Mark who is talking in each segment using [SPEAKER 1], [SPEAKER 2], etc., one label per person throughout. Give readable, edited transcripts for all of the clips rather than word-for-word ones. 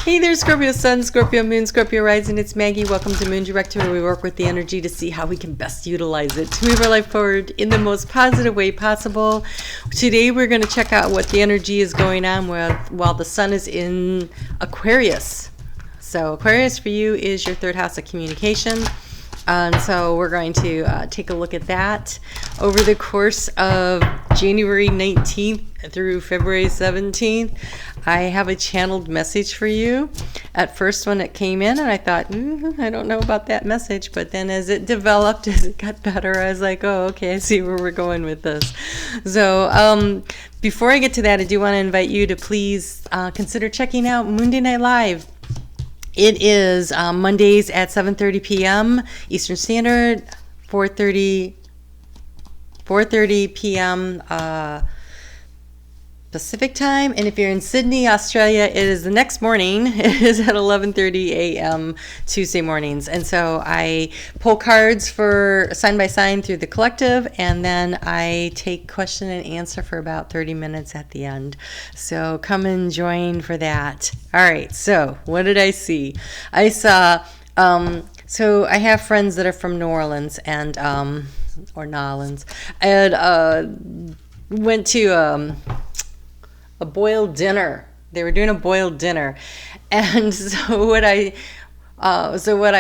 [SPEAKER 1] Hey there, Scorpio Sun, Scorpio Moon, Scorpio Rising. It's Maggie. Welcome to Moon Director, where we work with the energy to see how we can best utilize it to move our life forward in the most positive way possible. Today, we're going to check out what the energy is going on while the Sun is in Aquarius. So Aquarius for you is your third house of communication. And so we're going to take a look at that over the course of January 19th through February 17th. I have a channeled message for you. At first when it came in, and I thought, I don't know about that message. But then as it developed, as it got better, I was like, oh, okay, I see where we're going with this. So before I get to that, I do want to invite you to please consider checking out Monday Night Live. It is Mondays at 7:30 p.m. Eastern Standard, 4:30 p.m. Pacific time. And if you're in Sydney, Australia, it is the next morning. It is at 11:30 a.m. Tuesday mornings. And so I pull cards for sign by sign through the collective, and then I take question and answer for about 30 minutes at the end. So come and join for that. All right. So what did I see? I saw, so I have friends that are from New Orleans and, or Nolans, and went to, a boiled dinner. They were doing a boiled dinner. And so what I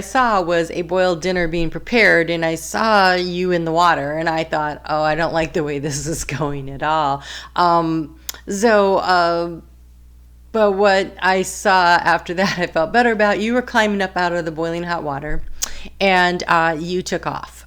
[SPEAKER 1] saw was a boiled dinner being prepared, and I saw you in the water, and I thought, oh, I don't like the way this is going at all. But what I saw after that, I felt better about. You were climbing up out of the boiling hot water, and you took off.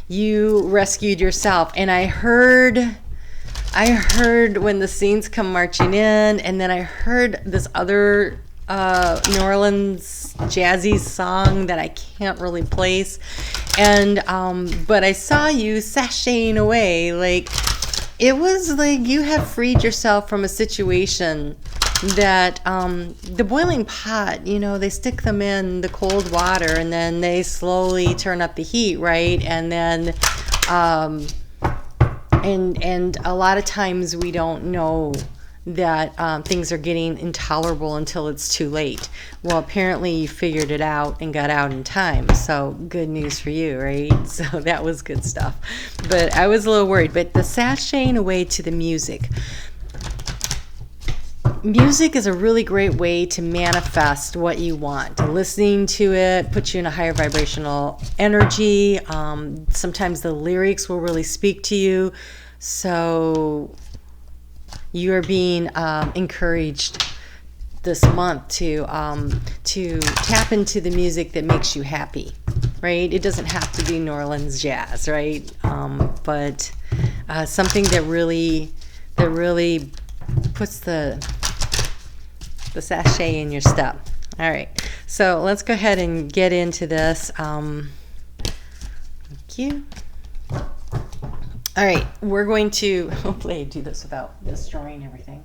[SPEAKER 1] You rescued yourself, and I heard when the scenes come marching in, and then I heard this other New Orleans jazzy song that I can't really place, and but I saw you sashaying away. Like, it was like you have freed yourself from a situation that the boiling pot, you know, they stick them in the cold water and then they slowly turn up the heat, right? And then And a lot of times we don't know that things are getting intolerable until it's too late. Well, apparently you figured it out and got out in time. So good news for you, right? So that was good stuff. But I was a little worried. But the sashaying away to the music. Music is a really great way to manifest what you want. Listening to it puts you in a higher vibrational energy. Sometimes the lyrics will really speak to you. So you are being encouraged this month to tap into the music that makes you happy, right? It doesn't have to be New Orleans jazz, right? But something that really puts the sachet in your step. All right, so let's go ahead and get into this. Thank you. All right, we're going to hopefully I do this without destroying everything.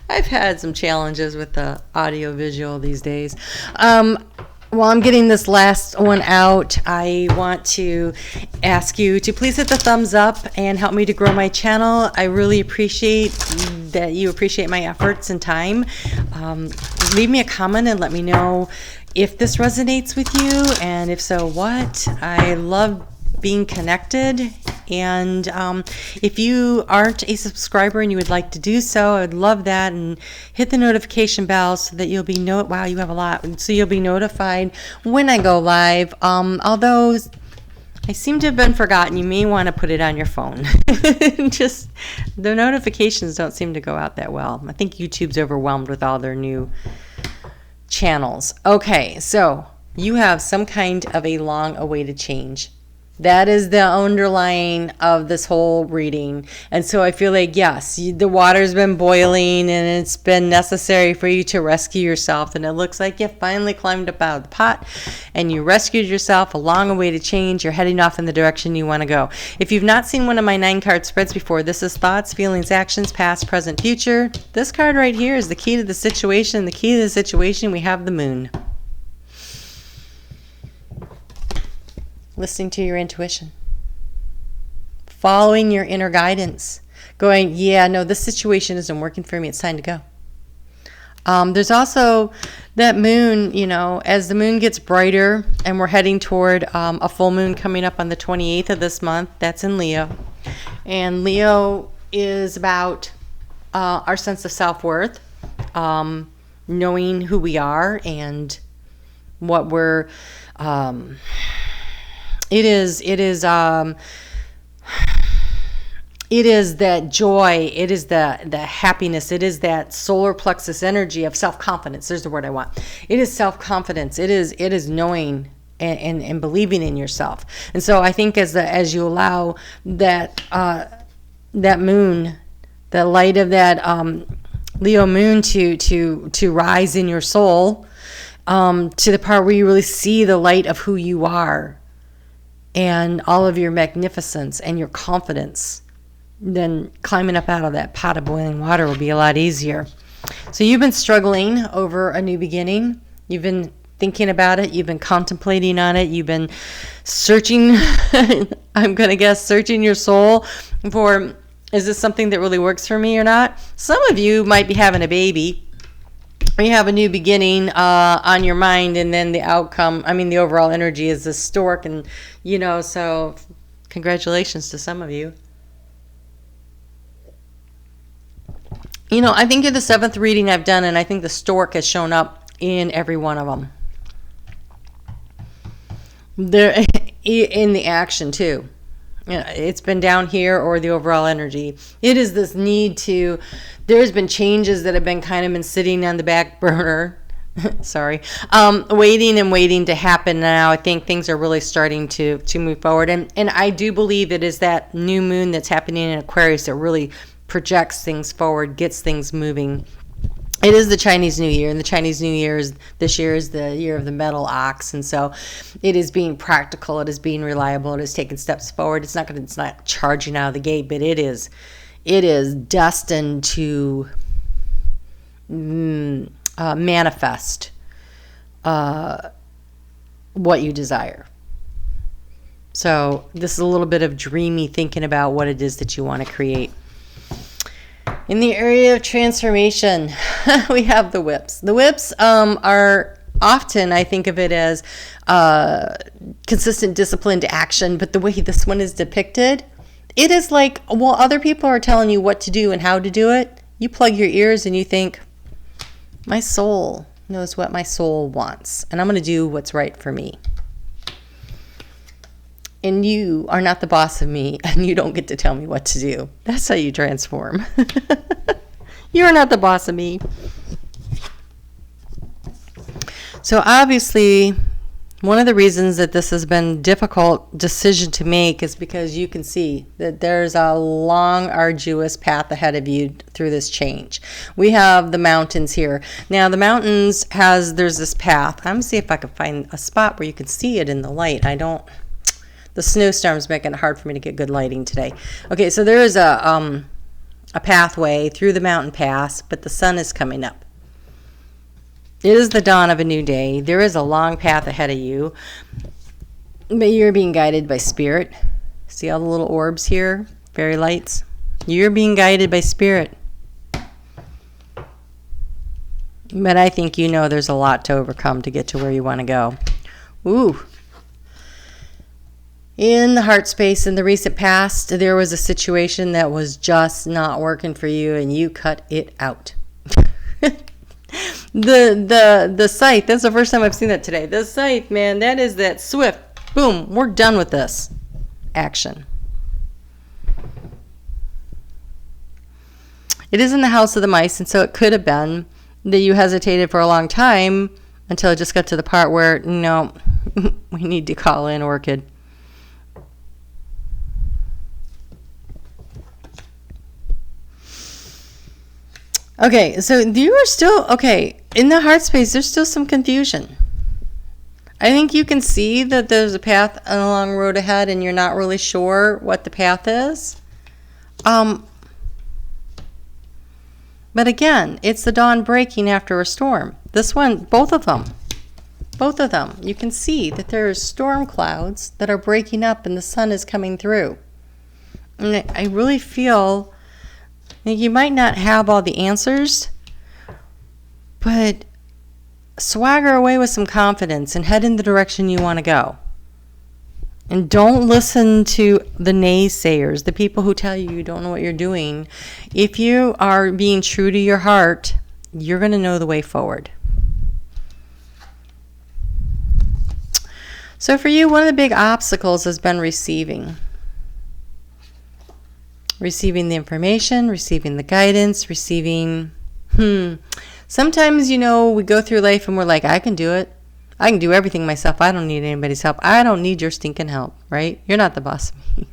[SPEAKER 1] I've had some challenges with the audio visual these days. While I'm getting this last one out, I want to ask you to please hit the thumbs up and help me to grow my channel. I really appreciate that you appreciate my efforts and time. Leave me a comment and let me know if this resonates with you, and if so, what. I love being connected, and if you aren't a subscriber and you would like to do so, I would love that, and hit the notification bell so that you'll be wow, you have a lot, so you'll be notified when I go live. Although I seem to have been forgotten, you may want to put it on your phone. Just the notifications don't seem to go out that well. I think YouTube's overwhelmed with all their new channels. Okay, so you have some kind of a long-awaited change. That is the underlying of this whole reading. And so I feel like, yes, the water's been boiling and it's been necessary for you to rescue yourself. And it looks like you finally climbed up out of the pot and you rescued yourself. A long-awaited change. You're heading off in the direction you want to go. If you've not seen one of my 9-card spreads before, this is thoughts, feelings, actions, past, present, future. This card right here is the key to the situation. The key to the situation, we have the moon. Listening to your intuition, following your inner guidance, going, yeah, no, this situation isn't working for me. It's time to go. There's also that moon, you know, as the moon gets brighter and we're heading toward a full moon coming up on the 28th of this month. That's in Leo. And Leo is about our sense of self-worth, knowing who we are and what we're, it is that joy, it is the happiness, it is that solar plexus energy of self-confidence. There's the word I want. It is self-confidence. It is knowing and believing in yourself. And so I think as you allow that moon, the light of that Leo moon to rise in your soul, to the part where you really see the light of who you are and all of your magnificence and your confidence, then climbing up out of that pot of boiling water will be a lot easier. So you've been struggling over a new beginning. You've been thinking about it. You've been contemplating on it. You've been searching, I'm going to guess, searching your soul for, is this something that really works for me or not? Some of you might be having a baby, or you have a new beginning on your mind, and then the outcome, the overall energy is this stork, and, you know, so congratulations to some of you. You know, I think you're the 7th reading I've done, and I think the stork has shown up in every one of them. There, in the action too. You know, it's been down here or the overall energy. It is this need to, there's been changes that have been kind of been sitting on the back burner. Sorry. Waiting to happen now. I think things are really starting to move forward. And I do believe it is that new moon that's happening in Aquarius that really projects things forward, gets things moving. It is the Chinese New Year, and the Chinese New Year this year is the year of the metal ox, and so it is being practical, it is being reliable, it is taking steps forward. It's not charging out of the gate, but it is destined to manifest what you desire. So this is a little bit of dreamy thinking about what it is that you want to create. In the area of transformation, we have the whips. The whips are often, I think of it as consistent, disciplined action, but the way this one is depicted, it is like, well, other people are telling you what to do and how to do it. You plug your ears and you think, my soul knows what my soul wants, and I'm going to do what's right for me. And you are not the boss of me, and you don't get to tell me what to do. That's how you transform. You're not the boss of me. So obviously, one of the reasons that this has been a difficult decision to make is because you can see that there's a long, arduous path ahead of you through this change. We have the mountains here. Now, the mountains there's this path. I'm going to see if I can find a spot where you can see it in the light. The snowstorm's making it hard for me to get good lighting today. Okay, so there is a pathway through the mountain pass, but the sun is coming up. It is the dawn of a new day. There is a long path ahead of you, but you're being guided by spirit. See all the little orbs here? Fairy lights? You're being guided by spirit. But I think you know there's a lot to overcome to get to where you want to go. Ooh. In the heart space in the recent past, there was a situation that was just not working for you, and you cut it out. The scythe, that's the first time I've seen that today. The scythe, man, that is that swift, boom, we're done with this action. It is in the house of the mice, and so it could have been that you hesitated for a long time until it just got to the part where, no, we need to call in Orchid. Okay, so you are still, in the heart space, there's still some confusion. I think you can see that there's a path and a long road ahead, and you're not really sure what the path is. But again, it's the dawn breaking after a storm. This one, both of them, you can see that there are storm clouds that are breaking up and the sun is coming through. And I really feel you might not have all the answers, But swagger away with some confidence and head in the direction you want to go. And don't listen to the naysayers, the people who tell you don't know what you're doing. If you are being true to your heart, you're going to know the way forward. So for you, one of the big obstacles has been receiving. Receiving the information, receiving the guidance, receiving, Sometimes, we go through life and we're like, I can do it. I can do everything myself. I don't need anybody's help. I don't need your stinking help, right? You're not the boss of me.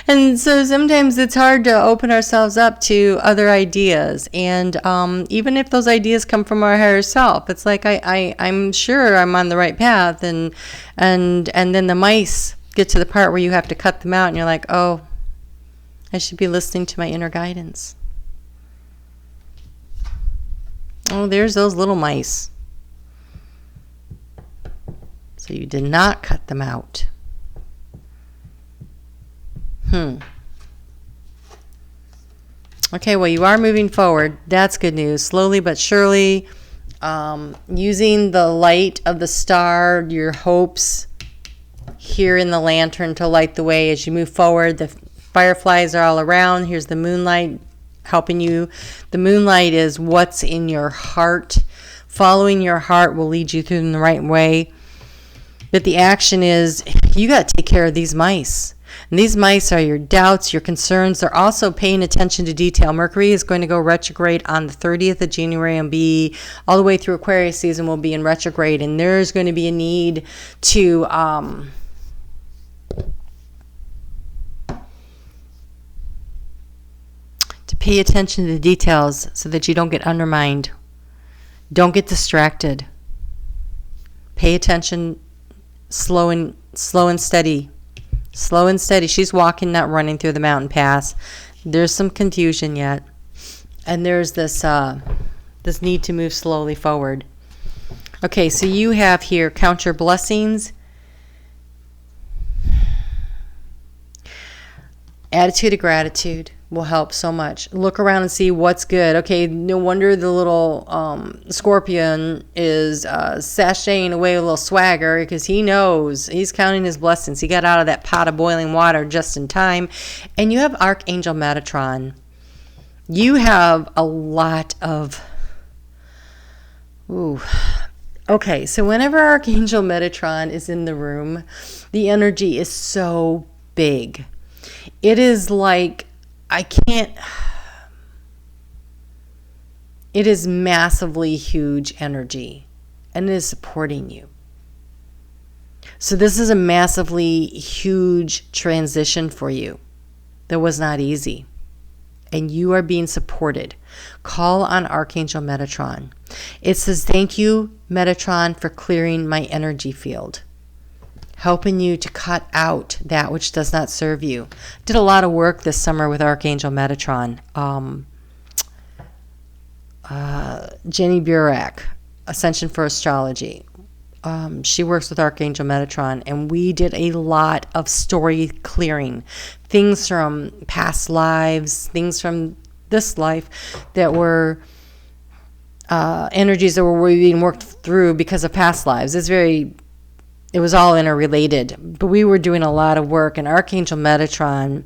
[SPEAKER 1] And so sometimes it's hard to open ourselves up to other ideas. And even if those ideas come from our higher self, it's like I'm sure I'm on the right path. And then the mice get to the part where you have to cut them out. And you're like, oh, I should be listening to my inner guidance. Oh, there's those little mice. So you did not cut them out. Okay, well, you are moving forward. That's good news. Slowly but surely, using the light of the star, your hopes here in the lantern to light the way as you move forward. The fireflies are all around. Here's the moonlight helping you. The moonlight is what's in your heart. Following your heart will lead you through in the right way. But the action is, you got to take care of these mice. And these mice are your doubts, your concerns. They're also paying attention to detail. Mercury is going to go retrograde on the 30th of January and be all the way through Aquarius season will be in retrograde. And there's going to be a need to pay attention to the details so that you don't get undermined. Don't get distracted. Pay attention. Slow and steady. Slow and steady. She's walking, not running through the mountain pass. There's some confusion yet. And there's this need to move slowly forward. Okay, so you have here, count your blessings. Attitude of gratitude will help so much. Look around and see what's good. Okay, no wonder the little Scorpion is sashaying away with a little swagger because he knows he's counting his blessings. He got out of that pot of boiling water just in time. And you have Archangel Metatron. You have a lot of... Okay, so whenever Archangel Metatron is in the room, the energy is so big. It is like... It is massively huge energy, and it is supporting you. So this is a massively huge transition for you that was not easy, and you are being supported. Call on Archangel Metatron. It says, thank you, Metatron, for clearing my energy field, helping you to cut out that which does not serve you. Did a lot of work this summer with Archangel Metatron. Jenny Burak, Ascension for Astrology. She works with Archangel Metatron, and we did a lot of story clearing. Things from past lives, things from this life that were energies that were being worked through because of past lives. It was all interrelated, but we were doing a lot of work, and Archangel Metatron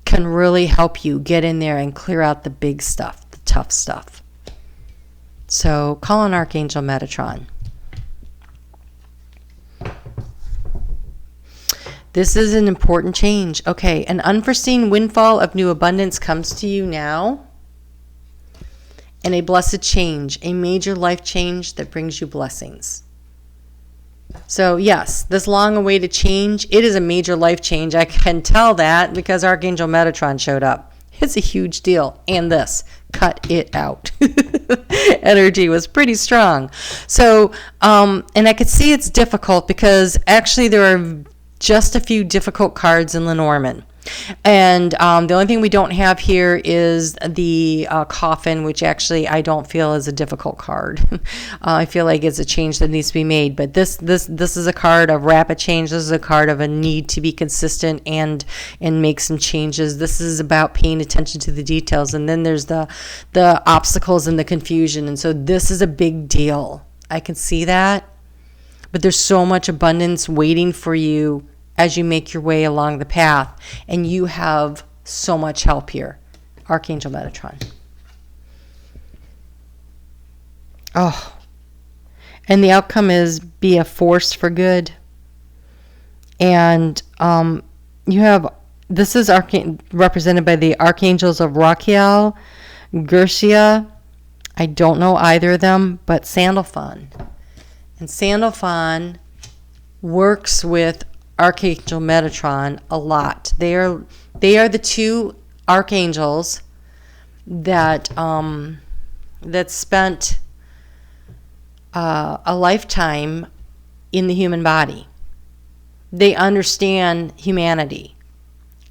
[SPEAKER 1] can really help you get in there and clear out the big stuff, the tough stuff. So call on Archangel Metatron. This is an important change. Okay, an unforeseen windfall of new abundance comes to you now, and a blessed change, a major life change that brings you blessings. So yes, this long-awaited change, it is a major life change. I can tell that because Archangel Metatron showed up. It's a huge deal. And this, cut it out. Energy was pretty strong. So, and I could see it's difficult because actually there are just a few difficult cards in Lenormand. And the only thing we don't have here is the coffin, which actually I don't feel is a difficult card. I feel like it's a change that needs to be made. But this is a card of rapid change. This is a card of a need to be consistent and make some changes. This is about paying attention to the details. And then there's the obstacles and the confusion. And so this is a big deal. I can see that. But there's so much abundance waiting for you as you make your way along the path. And you have so much help here. Archangel Metatron. Oh. And the outcome is be a force for good. And you have, this is represented by the Archangels of Rachiel, Gercia. I don't know either of them, but Sandalphon. And Sandalphon works with Archangel Metatron a lot. They are the two archangels that spent a lifetime in the human body. They understand humanity,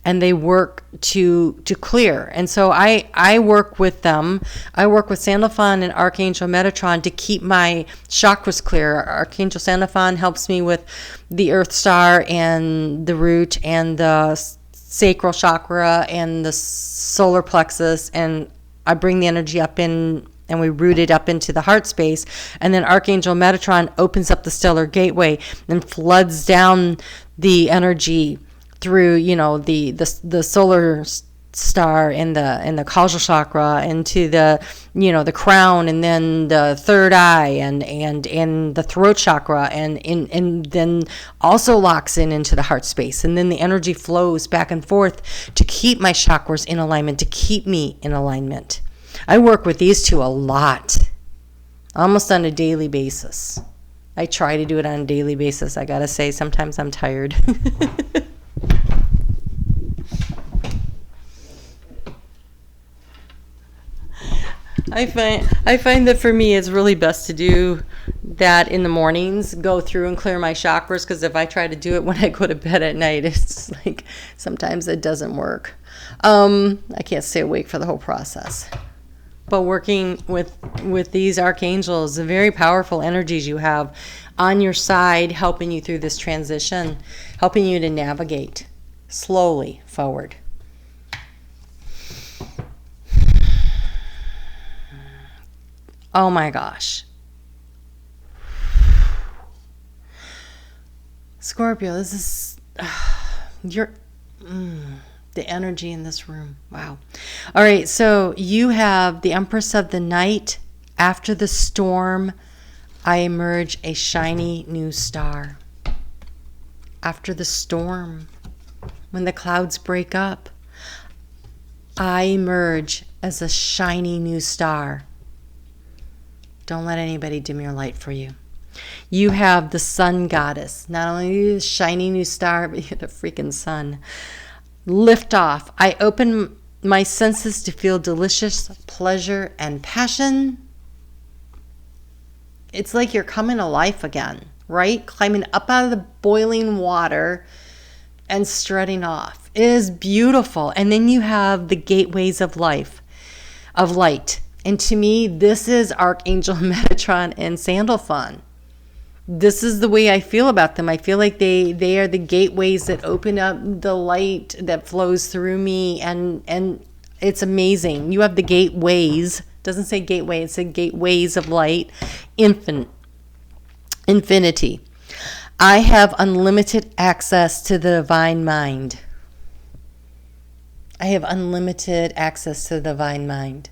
[SPEAKER 1] and they work to clear. And so I work with them. I work with Sandalphon and Archangel Metatron to keep my chakras clear. Archangel Sandalphon helps me with the Earth Star and the root and the sacral chakra and the solar plexus, and I bring the energy up in, and we root it up into the heart space. And then Archangel Metatron opens up the stellar gateway and floods down the energy through, the solar star and the causal chakra into the crown, and then the third eye and the throat chakra, and then also locks into the heart space. And then the energy flows back and forth to keep my chakras in alignment, to keep me in alignment. I work with these two a lot, almost on a daily basis. I try to do it on a daily basis. I gotta say, sometimes I'm tired. I find that for me it's really best to do that in the mornings, go through and clear my chakras, because if I try to do it when I go to bed at night, it's like sometimes it doesn't work. I can't stay awake for the whole process. But working with these archangels, the very powerful energies you have on your side, helping you through this transition, helping you to navigate slowly forward. Oh my gosh. Scorpio, this is the energy in this room. Wow. All right, so you have the Empress of the Night. After the storm, I emerge a shiny new star. After the storm, when the clouds break up, I emerge as a shiny new star. Don't let anybody dim your light for you. You have the sun goddess. Not only the shiny new star, but you're the freaking sun. Lift off. I open my senses to feel delicious pleasure and passion. It's like you're coming to life again, right? Climbing up out of the boiling water and strutting off. It is beautiful. And then you have the gateways of life, of light. And to me, this is Archangel Metatron and Sandalphon. This is the way I feel about them. I feel like they are the gateways that open up the light that flows through me, and it's amazing. You have the gateways. It doesn't say gateway, it said gateways of light. Infinity. I have unlimited access to the divine mind. I have unlimited access to the divine mind.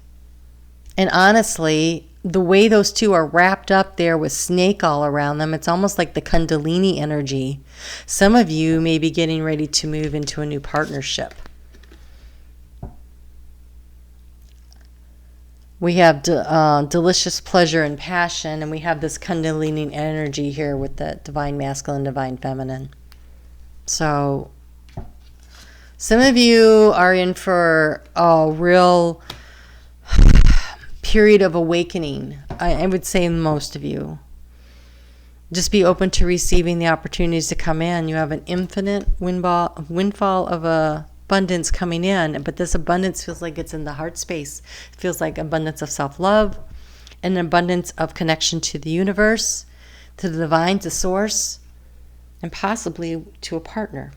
[SPEAKER 1] And honestly, the way those two are wrapped up there with snake all around them, it's almost like the Kundalini energy. Some of you may be getting ready to move into a new partnership. We have delicious pleasure and passion, and we have this Kundalini energy here with the divine masculine, divine feminine. So some of you are in for a real period of awakening. I would say most of you. Just be open to receiving the opportunities to come in. You have an infinite windfall of a abundance coming in, but this abundance feels like it's in the heart space. It feels like abundance of self-love, an abundance of connection to the universe, to the divine, to source, and possibly to a partner.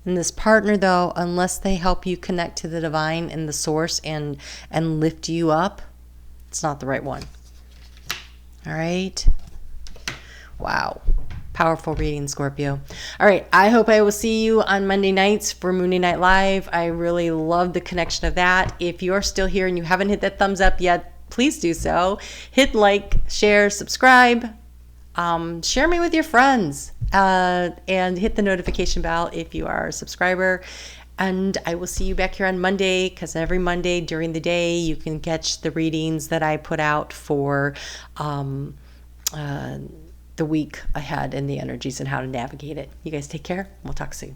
[SPEAKER 1] And this partner, though, unless they help you connect to the divine and the source and lift you up, it's not the right one. All right? Wow. Powerful reading, Scorpio. All right. I hope I will see you on Monday nights for Moon Night Live. I really love the connection of that. If you're still here and you haven't hit that thumbs up yet, please do so. Hit like, share, subscribe. Share me with your friends. And hit the notification bell if you are a subscriber. And I will see you back here on Monday, because every Monday during the day you can catch the readings that I put out for the week ahead and the energies and how to navigate it. You guys take care. We'll talk soon.